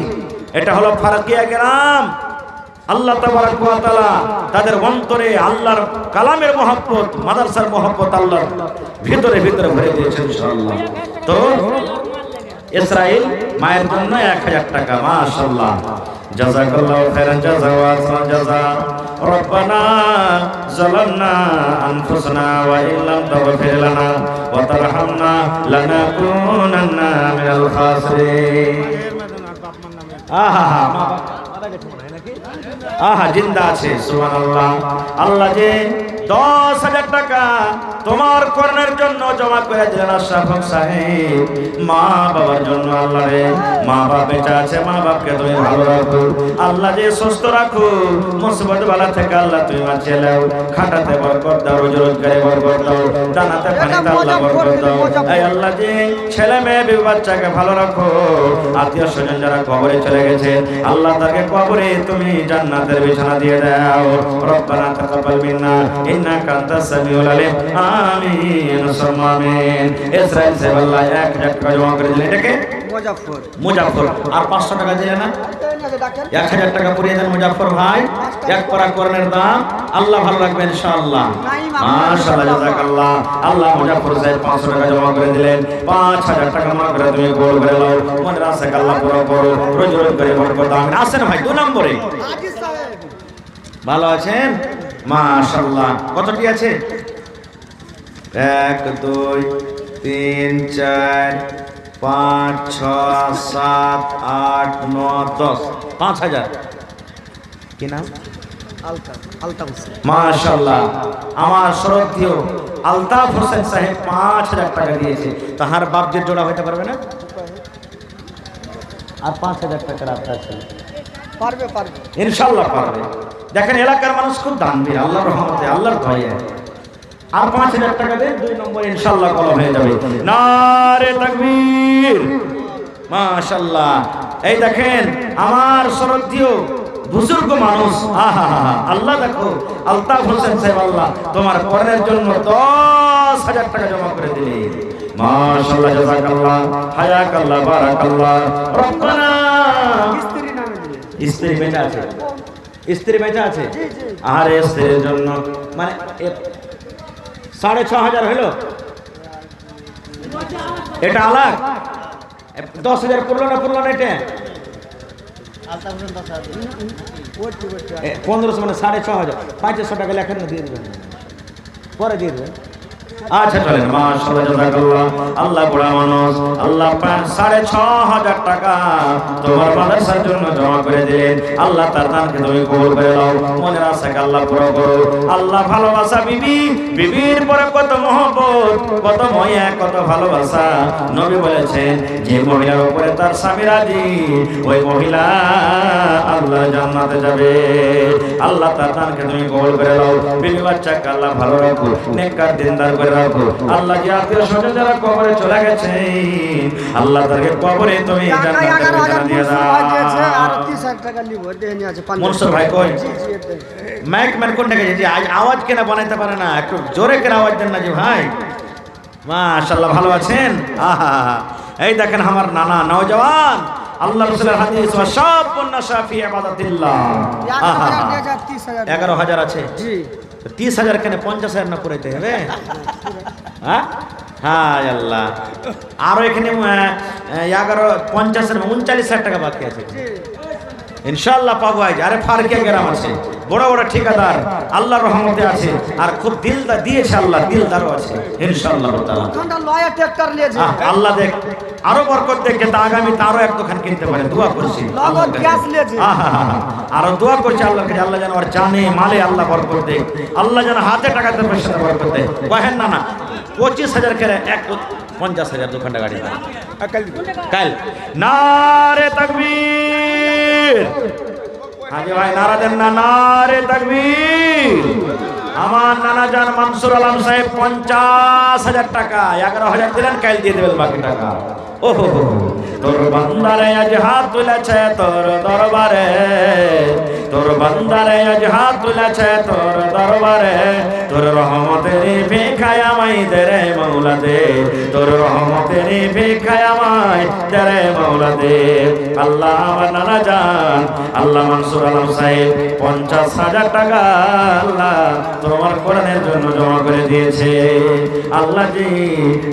এটা হলো ফারকিয়া গ্রাম। আল্লাহ তাবারক ওয়া তাআলা তাদের অন্তরে আল্লাহর কালামের মহব্বত, মাদ্রাসার মহব্বত আল্লাহর ভিতরে ভিতরে ভরে দিয়েছেন ইনশাআল্লাহ। তো ইসরাইল মায়ের জন্য 1000 টাকা, মাশাআল্লাহ। জাযাকাল্লাহু খাইরান জাযা ওয়া আহসানা জাযা। রব্বানা যালামনা আনফুসানা ওয়া ইল্লাম তাগফির লানা ওয়া তারহামনা লানাকুনান্না মিনাল খাসিরিন। আহা আহা জিন্দা আছে, সুবহানাল্লাহ। আল্লাহ যে 10,000 টাকা তোমার কর্ণের জন্য জমা করে দিলেন আশরাফ সাহেব, মা বাবার জন্য। আল্লাহ রে, মা বাপ বেঁচে আছে, মা বাপকে তুমি ভালো রাখো আল্লাহ, যে সুস্থ রাখো, মুসিবত বালা থেকে আল্লাহ তুমি বাঁচিয়ে নাও। খাটাতে বরকত দাও, রোজি রোজগারে বরকত দাও, দানাতে পানিতে আল্লাহ বরকত দাও। এই আল্লাহ যে ছেলে মেয়ে বিবি বাচ্চাকে ভালো রাখো। আত্মীয় স্বজন যারা কবরে চলে গেছে আল্লাহ তাকে কবরে তুমি জান্নাতের বিছানা দিয়ে দাও। রব্বানা তাকাব্বাল মিন্না ইন্নাকা আনতাস সামিউল আলিম। আমিন সুম্মা আমিন। ইসরাইল সাহেব আল্লাহ 1000 টাকা জমা করে দিলেন, এটাকে মুজাফফর। আর 500 টাকা দিলেন না, 1000 টাকা পুরিয়ে দেন মুজাফফর ভাই। এক পারা কোরআনের দাম আল্লাহ ভালো রাখবেন ইনশাআল্লাহ। মাশাআল্লাহ, জাযাকাল্লাহ। আল্লাহ মুজাফফর সাহেব 500 টাকা জমা করে দিলেন, 5000 টাকা জমা করে তুমি গোল করে নাও। মনের আশা আল্লাহ পুরো করো, রোজ রোজ করে বরকত দাও। আসেন ভাই 2 নম্বরে। ভালো আছেন? মাশাআল্লাহ। কতটি আছে? 1 2 3 4 5 6 7 8 9 10 5000। কি নাম? মাশাআল্লাহ। আমার শ্রদ্ধেয় আলতাফ হোসেন সাহেব 5000 টাকা দিয়েছে। তাহার বাপ যে জোড়া হইতে পারবে না? আর 5000 টাকা আপনার ছেলে পারবে ইনশাআল্লাহ পারবে। দেখেন এলাকার মানুষ খুব দানবীর, আল্লাহর রহমতে, আল্লাহর দয়ায়। আর 5000 টাকা দেন, 2 নম্বর ইনশাআল্লাহ কলম হয়ে যাবে। নারে তাকবীর, মাশাআল্লাহ। এই দেখেন আমার শ্রদ্ধেয় বুজুর্গ মানুষ, আহা আল্লাহ দেখো আলতাফ হোসেন সাহেব আল্লাহ তোমার কর্ণের জন্য 10,000 টাকা জমা করে দিলেন। মাশাআল্লাহ, জাযাকাল্লাহ, হায়াকাল্লাহ, বারাকাল্লাহ। রব্বানা স্ত্রী বেঁচে আছে, স্ত্রী বেঁচে আছে। আর স্ত্রীর জন্য মানে 6,500 হইল, এটা আলাক। 10,000 পড়লো না এটা 1500 মানে 6,500। 500 টাকা লেখেন না, দিয়ে দেবেন, পরে দিয়ে দেবেন। আচ্ছা চলেন। মাশাআল্লাহ, জাযাকাল্লাহ। আল্লাহ বড় মানুষ, আল্লাহ 6,500 টাকা তোমার মাদ্রাসার জন্য জমা করে দিলেন। আল্লাহ তার দানকে তুমি কবুল করে নাও, মনের আশাকে আল্লাহ পুরো করো। আল্লাহ ভালোবাসা বিবির পরে কত মহব্বত, কত মায়া, কত ভালোবাসা। নবী বলেছেন যে মহিলার উপরে তার স্বামী রাজি, ওই মহিলা আল্লাহ জান্নাতে যাবে। আল্লাহ তার দানকে তুমি কবুল করে নাও, বিবি বাচ্চাকে আল্লাহ ভালো রাখো, নেককার দিনদার করে রাখো। আল্লাহ যে আত্মীয় স্বজন যারা কবরে চলে গেছে আল্লাহ তাদেরকে কবরে তুমি জান্নাতের বিছানা দিয়ে দাও। আর 30,000 টাকা নিব, দেনি আছে। মনসুর ভাই কই? মাইক ম্যান কোন টাকা যে আজ আওয়াজ কেনা বানাইতে পারে না, একটু জোরে করে আওয়াজ দেন না যে ভাই। মাশাআল্লাহ, ভালো আছেন? আহা, এই দেখেন আমার নানা নওজওয়ান, আল্লাহ রাসূলের হাদিস ওয়া শাবুন নাশা ফি ইবাদাতিল্লাহ। 11,000 আছে জি। 30,000 কেন 50,000 না পুরাইতে হবে? হ্যাঁ হায় আল্লাহ। আরো এখানে 50 39,000 টাকা বাকি আছে, ইনশাআল্লাহ পাবো আজ। আরে ফারকিয়া গ্রাম আছে, বড় বড় ঠিকাদার আল্লাহর রহমতে আছে, আর খুব দিলদার দিয়েছে আল্লাহ, দিলদারও আছে ইনশাআল্লাহ তাআলা। আল্লাহ দেখ আরো বরকত দেখ, যাতে আগামী তারও এক দোকান কিনতে পারে। দোয়া করছি, আরো দোয়া করছি আল্লাহকে, আল্লাহ যেন ওর জানে মালে আল্লাহ বরকত দেখ, আল্লাহ যেন হাতে টাকাতে পয়সাতে বরকত দেয়। কহেন না 25,000 করে 50,000 দোকানটা গাড়ি কাল। নারে তাকবীর, হাজি ভাই নারা দেন না, নারে তাকবীর। আমার নানা জান মানসুর আলম সাহেব 50,000 টাকা, 11,000 দিলেন, কাল দিয়ে দেবেন বাকি টাকা। ওহো, তোর বান্দারে আজ হাত তুলেছে তোর দরবারে, তোর বান্দারে আজ হাত তুলেছে তোর দরবারে, তোর রহমতের ভিখায় আমায় দে রে মাওলা দে, তোর রহমতের ভিখায় আমায় দে রে মাওলা দে। আল্লাহ আমার নানা জান আল্লাহ মানসুর আলম সাহেব 50,000 টাকা আল্লাহ তোমার কোরআনের জন্য জমা করে দিয়েছে। আল্লাহ জি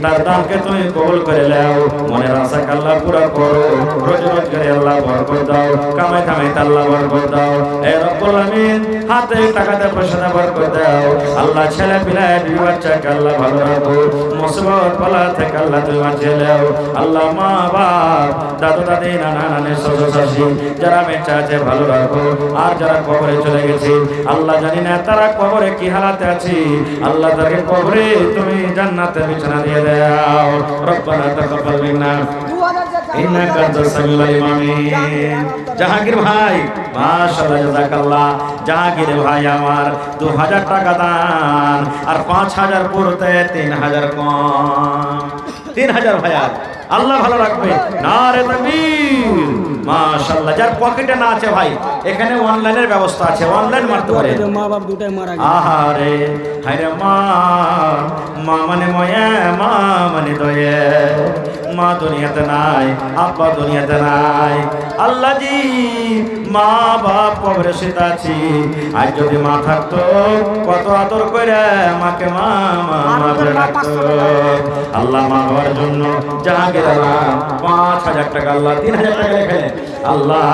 তার দানকে তুমি কবুল করে নাও, মনের আশা আল্লাহ পুরা করো, রোজি রোজগারে আল্লাহ বরকত দাও, কামাই কামাইতে আল্লাহ বরকত দাও। এ রব্বুল আমিন হাতে টাকাতে পয়সাতে বরকত দাও। আল্লাহ ছেলে পিলায় বিবি বাচ্চাকে আল্লাহ ভালো রাখো, মুসিবত বালা থেকে আল্লাহ তুমি বাঁচিয়ে দাও। আল্লাহ মা বাপ দাদু দাদি নানা নানি শ্বশুর শাশুড়ি যারা বেঁচে আছে ভালো রাখো, আর যারা কবরে চলে গেছে আল্লাহ জানি না তারা কবরে কি হালাতে আছে, আল্লাহ তাকে কবরে তুমি জান্নাতের বিছানা দিয়ে দাও। রব্বানা তাকাব্বাল মিন্না ইন্নাকা আনতাস সামিউল আলিম। জাহাঙ্গীর ভাই মাশাআল্লাহ জাযাকাল্লাহ। জাহাঙ্গীর ভাই আমার 2000 টাকা দান আর 5000 পুরোতে 3000 কম, 3000 ভাইয়া আল্লাহ ভালো রাখবে। নারে তাকবীর মাশাআল্লাহ। যার পকেটে না আছে ভাই এখানে অনলাইনের ব্যবস্থা আছে, অনলাইন মারতে পারে। মা বাপ দুটাই মারা গেছে। আহারে হায়রে মা, মা মানে ময়ে, মা মানে দয়ে, মা দুনিয়াতে নাই, আব্বা দুনিয়াতে নাই। আল্লাহ জি মা বাপ কবরে শুয়ে আছি, আজ যদি মা থাকতো কত আদর করে আমাকে মা মা বলে ডাকতো। আল্লাহ মা বাবার জন্য জাহাঙ্গীর আল্লাহ 5000 টাকা আল্লাহ 3000 টাকা লেখে আল্লাহ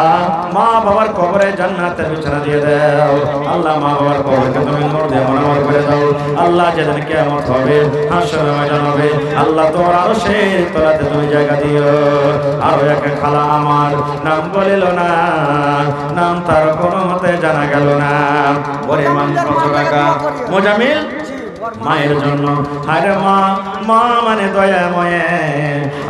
মা বাবার কবরে জান্নাতের বিছানা দিয়ে দাও। আল্লাহ মা বাবার কবরকে তুমি নূর দিয়ে মনোহর করে দাও। আল্লাহ যেদিন কিয়ামত হবে, হাসরের ময়দান হবে, আল্লাহ তোমার আরশের তলাতে তুমি জায়গা দিও। আর এক খালা আমার নাম বলিল না, নাম তার কোনো মতে জানা গেল না। পরিমাণ কত টাকা? মোজামিল মায়ের জন্য। আরে মা, মা মানে দয়াময়।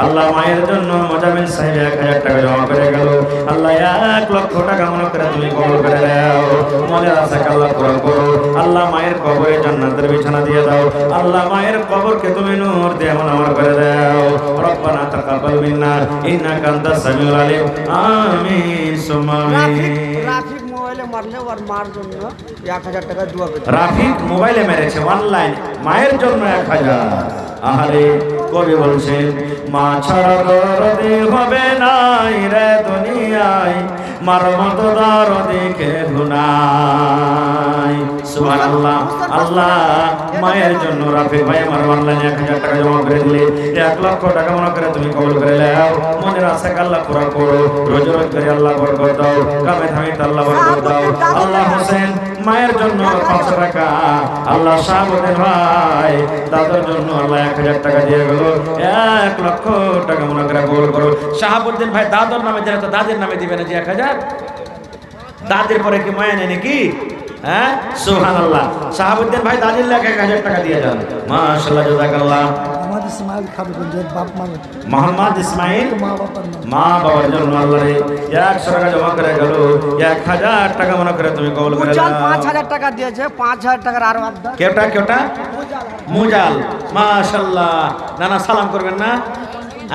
আল্লাহ মায়ের জন্য মোজামিল সাহেব 1000 টাকা জমা করে গেল। আল্লাহ 1 লক্ষ টাকা মনে করে তুমি কবুল করে দাও। মনের আশা আল্লাহ পূরণ করো। আল্লাহ মায়ের কবরে জান্নাতের বিছানা দিয়ে দাও। আল্লাহ মায়ের কবরকে তুমি নূর দিয়ে মনোহর করে দাও। রব্বানা তাকাব্বাল মিন্না ইন্নাকা আনতাস সামিউল আলিম। আমিন সুম্মা আমিন। রাফিক মোবাইলে মারলে ওর মার জন্য 1000 টাকা দোয়া করতে। রাফিক মোবাইলে মেরেছে অনলাইন, মায়ের জন্য 1000। আহারে কবি বলছেন মা ছাড়া দরদি হবে নাই রে দুনিয়ায়, মার মতো দরদি কেউ নাই। সুবহানাল্লাহ। আল্লাহ মায়ের জন্য রাফিক ভাই আমার অনলাইনে 1000 টাকা জমা করে দিলে 1 লক্ষ টাকা মনে করে তুমি কবুল করে নাও। মনের আশা আল্লাহ পুরা করো, রোজ রোজ করে আল্লাহ বরকত দাও, কামে ধামিতে আল্লাহ বরকত দাও। আল্লাহ হোসেন মায়ের জন্য 500 টাকা, আল্লাহ শাহাবুদ্দিন ভাই দাদার জন্য আল্লাহ 1000 টাকা দিয়ে গেল। 1 লক্ষ টাকা মনে করে কবুল করো। শাহাবুদ্দিন ভাই দাদার নামে দিলে তো দাদির নামে দিবে না যে 1000? দাদির পরে কি মায়া নেই নাকি? হ্যাঁ সুবহানাল্লাহ। শাহাবুদ্দিন ভাই দাদির লেখা 1000 টাকা দিয়ে যান। মাশাআল্লাহ জাযাকাল্লাহ। মোহাম্মদ ইসমাইল খাবে যে বাপ মানে মোহাম্মদ ইসমাইল মা বাবার জন্য আল্লাহ 100 টাকা জমা করে গেল। 1000 টাকা মনে করে তুমি কবুল করে নাও। 5000 টাকা দিয়েছে, 5000 টাকার আরো আবদা। কেউটা মুজাল। মাশাআল্লাহ। নানা সালাম করবেন না?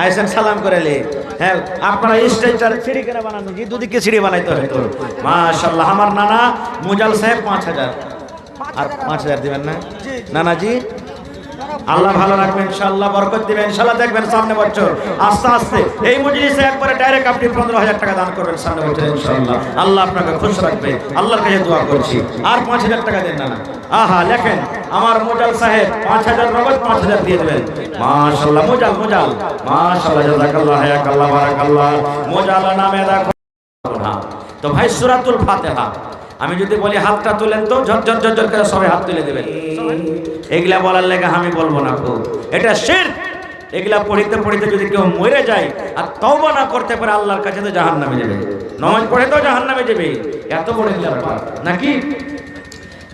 আইসেন সালাম করেলে। হ্যাঁ আপনারা স্টেজটার সিঁড়ি করে বানানো, যে দুদিকে সিঁড়ি বানাইতে হয় তো। মাশাআল্লাহ। আমার নানা মুজাল সাহেব 5000 আর 5000 দিবেন না নানাজি? আল্লাহ ভালো রাখবেন ইনশাআল্লাহ, বরকত দিবেন ইনশাআল্লাহ। দেখবেন সামনে বছর আস্তে আস্তে এই মজলিসে একবারে ডাইরেক্ট আপনি 15000 টাকা দান করবেন সামনে বছর ইনশাআল্লাহ। আল্লাহ আপনাকে খুশ রাখবে, আল্লাহর কাছে দোয়া করছি। আর 5000 টাকা দেন না। আহা লেখেন আমার মুজাল সাহেব 5000 নগদ 5000 দিয়ে দেবেন। মাশাআল্লাহ। মুজাল মাশাআল্লাহ জাযাকাল্লাহ হায়াকাল্লাহ বারাকাল্লাহ। মুজাল নামে দেখো না তো ভাই সূরাতুল ফাতিহা। আমি যদি বলি হাতটা তুলেন তো ঝরঝর ঝরঝর করে সবাই হাত তুলে দেবেন। এগুলা বলার লেগে আমি বলবো না, এটা শিরক। এগুলা পড়িতে পড়িতে যদি কেউ মরে যায় আর তওবা না করতে পারে আল্লাহর কাছে তো জাহান্নামে যাবে। নামাজ পড়ে তো জাহান্নামে যাবে। এত বড় এগুলা ব্যাপার নাকি?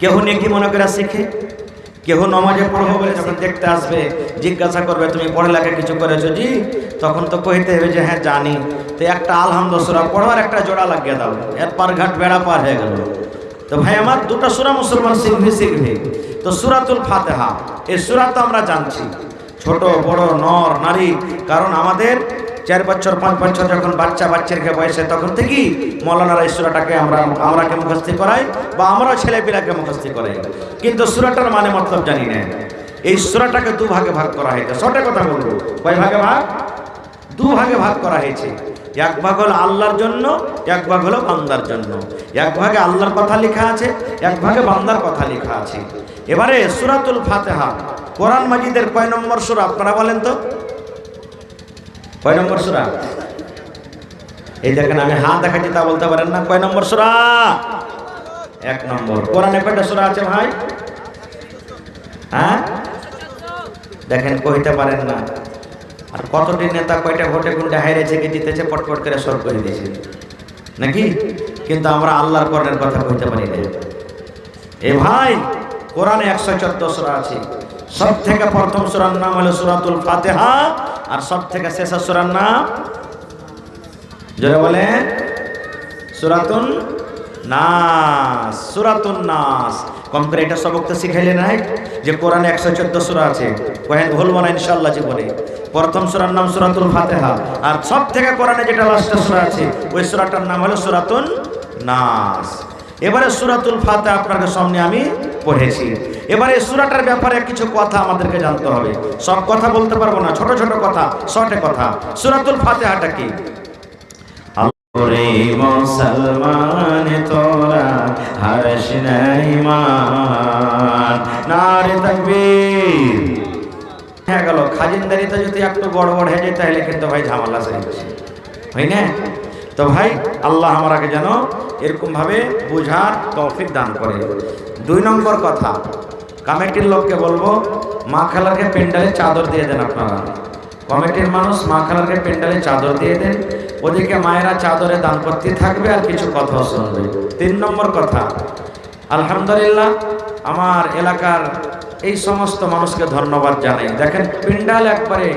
কেউ নেকি মনে করে শিখে, কেউ নামাজে পড়বো বলে যখন দেখতে আসবে জিজ্ঞাসা করবে তুমি পড়ালেখা কিছু করেছো জি? তখন তো কইতে হবে যে হ্যাঁ জানি। তো একটা আলহামদুলিল্লাহ সূরা পড়ার একটা জোড়া লাগিয়ে দাও, এর পার ঘাট বেড়া পার হয়ে গেল। তো ভাই আমার দুটো সূরা মুসলমান শিখবে। তো সূরাতুল ফাতিহা এই সূরা তো আমরা জানছি, ছোট বড় নর নারী, কারণ আমাদের 4 বছর 5 বছর যখন বাচ্চাকে বয়সে তখন থেকেই মৌলানারা এই সূরাটাকে আমরাকে মুখস্থি করাই বা আমরাও ছেলেপিলাকে মুখস্থি করাই, কিন্তু সূরাটার মানে মতলব জানি না। এই সূরাটাকে 2 ভাগে ভাগ করা হয়েছে। ছোট কথা বলবো, কয় ভাগে ভাগ? 2 ভাগে ভাগ করা হয়েছে। 1 ভাগ হলো আল্লাহর জন্য, 1 ভাগ হলো বান্দার জন্য। 1 ভাগে আল্লাহর কথা লেখা আছে, 1 ভাগে বান্দার কথা লেখা আছে। এবারে সূরাতুল ফাতিহা কোরআন মাজিদের কয় নম্বর সূরা আপনারা বলেন তো? কয় নম্বর সূরা? এই দেখেন আমি হাত দেখাচ্ছি তা বলতে পারেন না। কয় নম্বর সূরা? 1 নম্বর। কোরআনে কয়টা সূরা আছে ভাই? হ্যাঁ দেখেন কইতে পারেন না। আর কতটি নেতা কয়টা ভোটে কোনটা হাইরেছে কি জিতেছে পটপট করে সব করে দিয়েছে নাকি, কিন্তু আমরা আল্লাহর কোরআনের কথা কইতে পারি না। এ ভাই কোরআনে 114 সূরা আছে। সব থেকে প্রথম সূরার নাম হলো সূরাতুল ফাতিহা, আর সব থেকে শেষ সূরার নাম যারা বলেন সূরাতুন নাস। সূরাতুন নাস কম করে এটা সবক তো শিখাইলে নাই যে কোরআনে 114 সূরা আছে, কহেন ভুলবো না ইনশাআল্লাহ জীবনে। প্রথম সূরার নাম সূরাতুল ফাতিহা, আর সব থেকে কোরআনে যেটা লাস্টের সূরা আছে ওই সূরাটার নাম হলো সূরাতুন নাস। এবারে সূরাতুল ফাতিহা আপনাদের সামনে আমি পড়েছি। এবারে এই সূরাটার ব্যাপারে কিছু কথা আমাদেরকে জানতে হবে। সব কথা বলতে পারবো না, ছোট ছোট কথা, শর্টে কথা। সূরাতুল ফাতিহাটা কি? ওরে মুসলমান তোরা হর্ষ নাই মান, নারে তাকবীর। হ্যাঁ গেল খাজিনদারিতে যদি একটু গড়বড় হয়ে যায় তাহলে কিন্তু ভাই ঝামেলা চাইছে, হয় না? তো ভাই আল্লাহ আমাকে যেন এরকম ভাবে বোঝার তৌফিক দান করে। 2 নম্বর কথা, কমিটির লোককে বলবো মা খালাকে পেন্ডালে চাদর দিয়ে দেন। আপনারা কমিটির মানুষ মা খালাকে পেন্ডালে চাদর দিয়ে দেন, ওদিকে মায়েরা চাদরে দান করতে থাকবে আর কিছু কথা শুনবে। 3 নম্বর কথা, আলহামদুলিল্লাহ আমার এলাকার এই সমস্ত মানুষকে ধন্যবাদ জানাই। দেখেন পেন্ডাল একবারে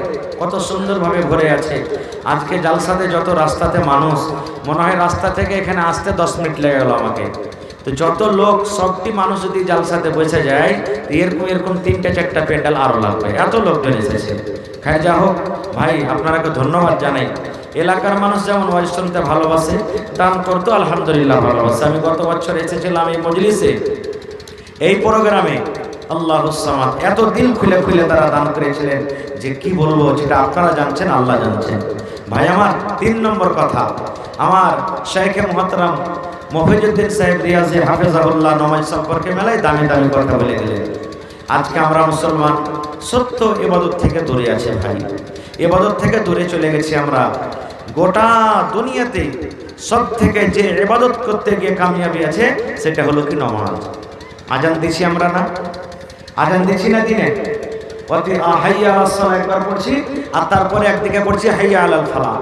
কত সুন্দরভাবে ভরে আছে। আজকে জালসাতে যত রাস্তাতে মানুষ, মনে হয় রাস্তা থেকে এখানে আসতে 10 মিনিট লেগে গেল আমাকে। তো যত লোক, সবটি মানুষ যদি জালসাতে বসে যায় এরকম এরকম 3টা 4টা পেন্ডাল আরো লাগবে, এত লোকজন এসেছে। খায় যা হোক ভাই আপনারাকে ধন্যবাদ জানাই। এলাকার মানুষ যেমন ওয়াজ শুনতে ভালোবাসে, দান করতে আলহামদুলিল্লাহ ভালোবাসে। আমি গত বছর এসেছিলাম এই মজলিসে, এই প্রোগ্রামে। আল্লাহুস সামাদ এত দিল খুলে খুলে তারা দান করেছিলেন যে কি বলবো, যেটা আপনারা জানছেন আল্লাহ জানছেন। ভাই আমার 3 নম্বর কথা, আমার শাইখে মুহতারাম মফিজউদ্দিন সাহেব রিয়াজি হাফেজাহুল্লাহ নামাজ সম্পর্কে মেলায় দামি দামি কথা বলে গেলেন। আজকে আমরা মুসলমান সত্য ইবাদত থেকে দূরে আছে ভাই, ইবাদত থেকে দূরে চলে গেছি আমরা। গোটা দুনিয়াতে সব থেকে যে ইবাদত করতে গিয়ে কামিয়াবি আছে সেটা হলো কি নামাজ। আজান দিছি আমরা না, আজান দিছি না দিনে, অতি হাইয়া আলাস সালাহ একবার পড়ছি, আর তারপরে একদিকে পড়ছি হাইয়া আলাল ফালাহ,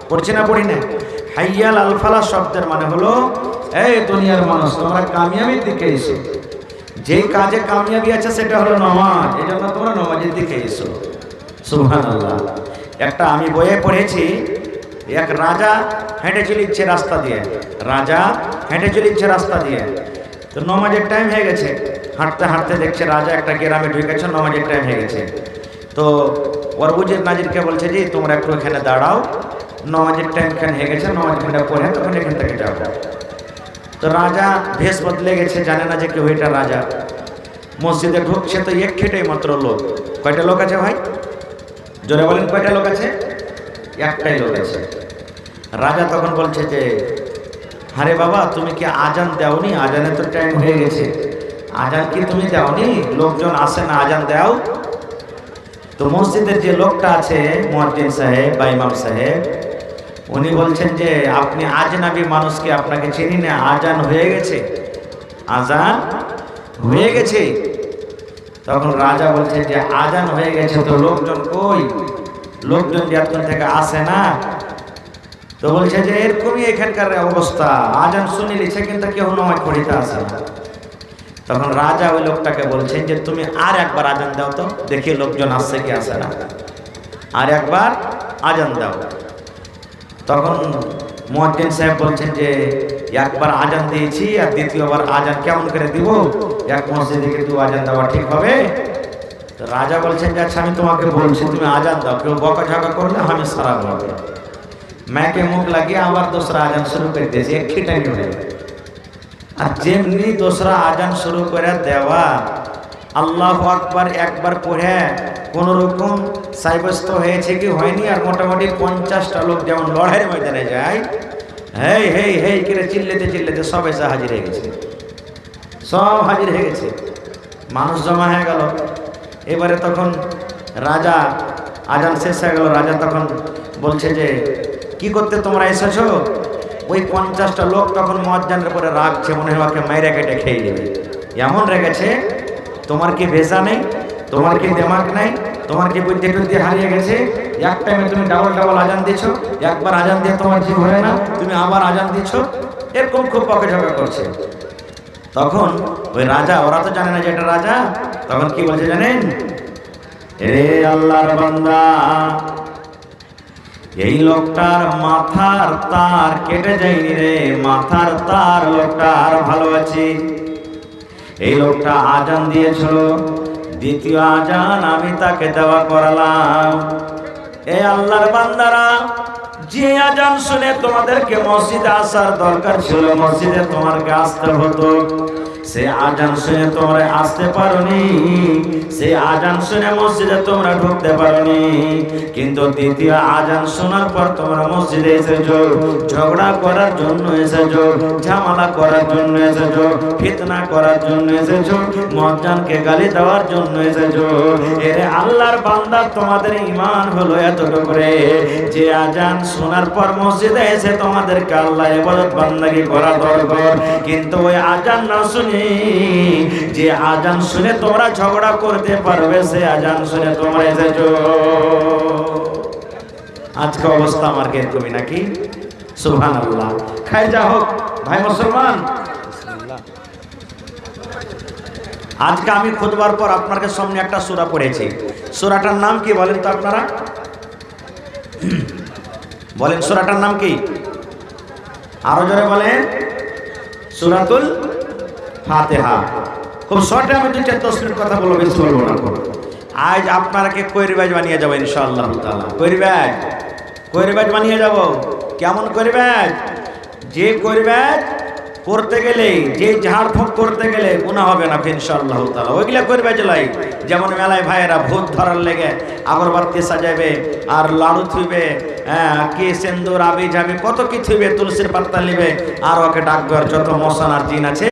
পড়ছি না পড়ি না? হাইয়া আলাল ফালাহ শব্দের মানে হলো এই দুনিয়ার মানুষ তোমরা কামিয়াবির দিকে এসো। যে কাজে কামিয়াবি আছে সেটা হলো নামাজ, এই জন্য তোমরা নামাজের দিকে এসো। সুবহানাল্লাহ। একটা আমি বইয়ে পড়েছি, এক রাজা হেঁটে চলিচ্ছে রাস্তা দিয়ে, রাজা হেঁটে চলিচ্ছে রাস্তা দিয়ে। তো নামাজের টাইম হয়ে গেছে, হাঁটতে হাঁটতে দেখছে রাজা একটা গ্রামে ঢুকেছে, নামাজের টাইম হয়ে গেছে। তো ওর উজির নাজিরকে বলছে যে তোমরা একটু এখানে দাঁড়াও, নামাজের টাইম এখানে হয়ে গেছে, নামাজ ঘন্টা পড়ে তখন এখান থেকে যাও। তো রাজা ভেষ বদলে গেছে, জানে না যে কেউ এটা রাজা। মসজিদে ঢুকছে তো এক খেটেই মাত্র লোক। কয়টা লোক আছে ভাই? জোরে বলেন কয়টা লোক আছে? একটাই লোক আছে। রাজা তখন বলছে যে আরে বাবা তুমি কি আজান দাওনি? আজানের তো টাইম হয়ে গেছে, আজান কি তুমি দাওনি? লোকজন আসে না, আজান দাও। তো মসজিদের যে লোকটা আছে মুয়াজ্জিন সাহেব বা ইমাম সাহেব, উনি বলছেন যে আপনি আজনাবী মানুষকে আপনাকে চিনি না, আজান হয়ে গেছে, আজান হয়ে গেছে। তখন রাজা বলছে যে আজান হয়ে গেছে তো লোকজন কই? লোকজন যখন থেকে আসে না। তো বলছে যে এরকমই এখানকার অবস্থা, আজান শুনে লিছে কিন্তু কেউ নামাজ পড়িতে আসে না। তখন রাজা ওই লোকটাকে বলছেন যে তুমি আর একবার আজান দাও তো দেখি লোকজন আসছে কি আসে না, আর একবার আজান দাও। তখন মুয়াজ্জিন সাহেব বলছেন যে একবার আজান দিয়েছি আর দ্বিতীয়বার আজান কেমন করে দিব? এক মসজিদে কিন্তু আজান দেওয়া ঠিক হবে? তো রাজা বলছেন যে আচ্ছা আমি তোমাকে বলছি তুমি আজান দাও, কেউ বকাঝকা করলে আমি সারা হবে। মাকে মুখ লাগিয়ে আবার দোসরা আজান শুরু করে দিয়েছি এক টাইম ধরে। আর যেমনি দোসরা আজান শুরু করে দেওয়া, আল্লাহু আকবার একবার পড়ে কোন রকম সাব্যস্ত হয়েছে কি হয়নি, আর মোটামুটি 50টা লোক যেমন লড়াইয়ের ময়দানে যায় হেই হেই হেই করে চিল্লেতে চিল্লেতে সব এসে হাজির হয়ে গেছে, সব হাজির হয়ে গেছে, মানুষ জমা হয়ে গেল। এবারে তখন রাজা আজান শেষ হয়ে গেল, রাজা তখন বলছে যে কি করতে তোমরা এসেছো? ওই 50টা লোক তখন মুয়াজ্জিনের পরে রাগছে, মনে হয় ওকে মাইরা কেটে খেয়ে নেবে, এমন রেগেছে। তোমার কি ভেজা নেই? তোমার কি দিমাগ নাই? তোমার কি বুদ্ধি টুদ্ধি হারিয়ে গেছে? এক টাইমে তুমি ডাবল ডাবল আজান দিছো, একবার আজান দিয়ে তোমার জি ভরে না, তুমি আবার আজান দিছো, এরকম খুব বকাঝকা করছে। তখন ওই রাজা, ওরা তো জানে না যে এটা রাজা, তখন কি বলছে জানেন? রে আল্লাহর বান্দা, এই লোকটার মাথার তার কেটে যায়নি রে, মাথার তার লোকটার ভালো আছে। এই লোকটা আজান দিয়েছিল, দ্বিতীয় আজান আমি তাকে দেওয়া করালাম। এ আল্লাহর বান্দারা, যে আজান শুনে তোমাদেরকে মসজিদে আসার দরকার ছিল, মসজিদে তোমাকে আসতে হতো, সে আজান শুনে তোমরা আসতে পারোনি, সে আজান শুনে মসজিদে তোমরা ঢুকতে পারোনি। কিন্তু দ্বিতীয় আজান শোনার পর তোমরা মসজিদে এসেছো, ঝগড়া করার জন্য এসেছো, ঝামেলা করার জন্য এসেছো, ফিতনা করার জন্য এসেছো, মুয়াজ্জিনকে গালি দেওয়ার জন্য এসেছো। এরে আল্লাহর বান্দা, তোমাদের ঈমান হলো এতটুকু রে, যে আজান শোনার পর মসজিদে এসে তোমাদেরকে আল্লাহ ইবাদত বান্দাগি করা দরকার, কিন্তু ওই আজান না শুনে, যে আজান শুনে তোমরা ঝগড়া করতে পারবে, সে আজান শুনে তোমরা এসেছো। আজকে অবস্থা আমার এরকমই নাকি? সুবহানাল্লাহ। খাই যা হোক ভাই মুসলমান, আজকে আমি খুতবার পর আপনাদের সামনে একটা সূরা পড়েছি। সূরাটার নাম কি বলেন তো আপনারা? বলেন সূরাটার নাম কি? আরো জোরে বলেন। সূরাতুল ফাতিহা। খুব শর্টে আমি দুইটা তসবির কথা বলবো, বেশি বলবো না। আজ আপনারাকে কৈরিবাজ বানিয়ে যাবো ইনশাআল্লাহ তাআলা। কৈরিবাজ বানিয়ে যাব। কেমন কৈরিবাজ? যে কৈরিবাজ করতে গেলে, যে ঝাড়ফুঁক করতে গেলে গুনাহ হবে না ইনশাআল্লাহ তাআলা, ওইগুলা কৈরিবাজ লাই। যেমন মেলায় ভাইয়েরা ভূত ধরার লেগে আগরবাতি সাজাবে, আর লাড়ু থুইবে, কি সিন্দুর আবি যাবে, কত কি থুইবে, তুলসীর পাতা নিবে, আর ওকে ডাকবে, আর যত মশান আর জিন আছে